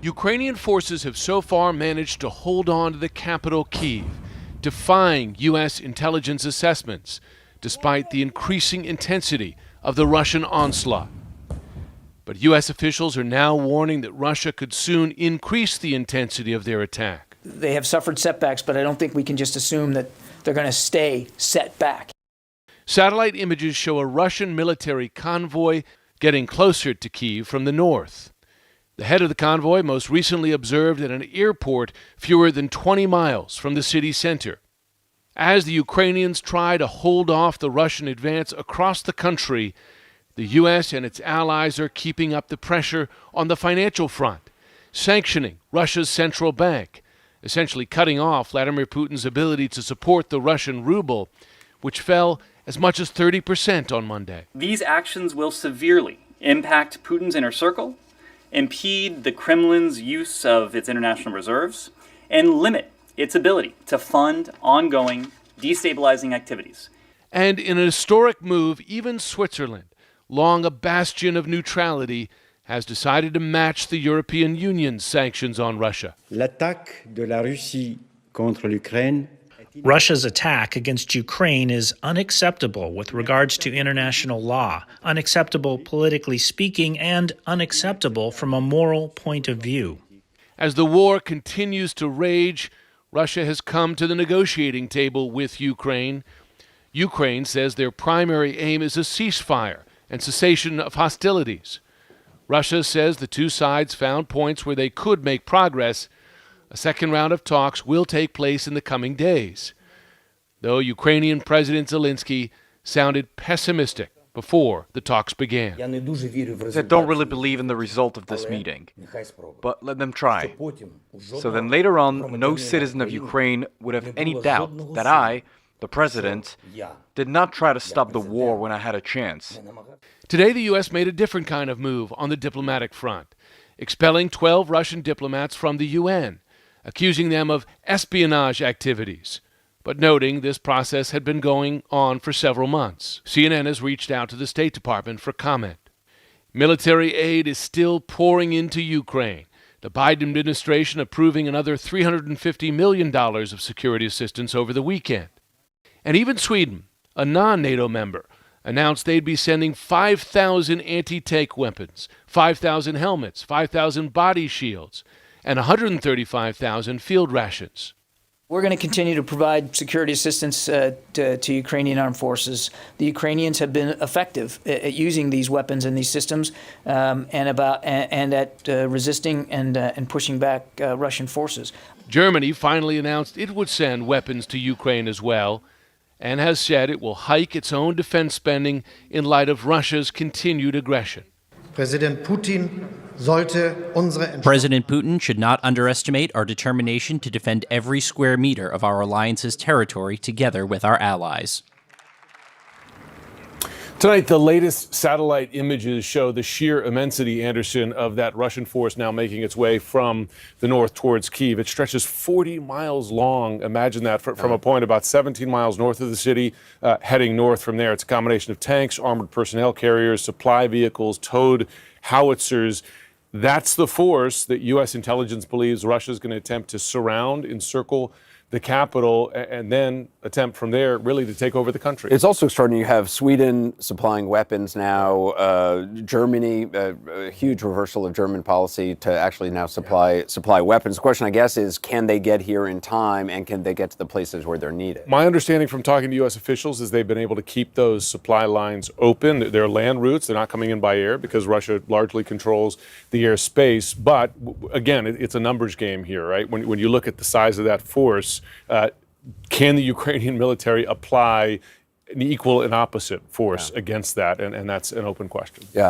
Ukrainian forces have so far managed to hold on to the capital, Kyiv, defying U.S. intelligence assessments, despite the increasing intensity of the Russian onslaught. But U.S. officials are now warning that Russia could soon increase the intensity of their attack. They have suffered setbacks, but I don't think we can just assume that they're going to stay set back. Satellite images show a Russian military convoy getting closer to Kyiv from the north. The head of the convoy most recently observed at an airport fewer than 20 miles from the city center. As the Ukrainians try to hold off the Russian advance across the country, the U.S. and its allies are keeping up the pressure on the financial front, sanctioning Russia's central bank, essentially cutting off Vladimir Putin's ability to support the Russian ruble, which fell as much as 30% on Monday. These actions will severely impact Putin's inner circle, impede the Kremlin's use of its international reserves, and limit its ability to fund ongoing destabilizing activities. And in a historic move, even Switzerland, long a bastion of neutrality, has decided to match the European Union's sanctions on Russia. L'attaque de la Russie contre l'Ukraine. Russia's attack against Ukraine is unacceptable with regards to international law, unacceptable politically speaking, and unacceptable from a moral point of view. As the war continues to rage, Russia has come to the negotiating table with Ukraine. Ukraine says their primary aim is a ceasefire and cessation of hostilities. Russia says the two sides found points where they could make progress. A second round of talks will take place in the coming days, though Ukrainian President Zelensky sounded pessimistic before the talks began. I don't really believe in the result of this meeting, but let them try. So then later on, no citizen of Ukraine would have any doubt that I, the president, did not try to stop the war when I had a chance. Today, the U.S. made a different kind of move on the diplomatic front, expelling 12 Russian diplomats from the UN, accusing them of espionage activities, but noting this process had been going on for several months. CNN has reached out to the State Department for comment. Military aid is still pouring into Ukraine, the Biden administration approving another $350 million of security assistance over the weekend. And even Sweden, a non-NATO member, announced they'd be sending 5,000 anti-tank weapons, 5,000 helmets, 5,000 body shields, and 135,000 field rations. We're going to continue to provide security assistance to Ukrainian armed forces. The Ukrainians have been effective at using these weapons and these systems, and at resisting and pushing back Russian forces. Germany finally announced it would send weapons to Ukraine as well, and has said it will hike its own defense spending in light of Russia's continued aggression. President Putin should not underestimate our determination to defend every square meter of our alliance's territory together with our allies. Tonight, the latest satellite images show the sheer immensity, Anderson, of that Russian force now making its way from the north towards Kyiv. It stretches 40 miles long. Imagine that from a point about 17 miles north of the city, heading north from there. It's a combination of tanks, armored personnel carriers, supply vehicles, towed howitzers. That's the force that U.S. intelligence believes Russia is going to attempt to surround, encircle the capital, and then attempt from there really to take over the country. It's also extraordinary. You have Sweden supplying weapons now, Germany, a huge reversal of German policy to actually now supply weapons. The question, I guess, is can they get here in time, and can they get to the places where they're needed? My understanding from talking to U.S. officials is they've been able to keep those supply lines open. They're land routes. They're not coming in by air because Russia largely controls the airspace. But again, it's a numbers game here, right? When you look at the size of that force, can the Ukrainian military apply an equal and opposite force against that? And that's an open question. Yeah.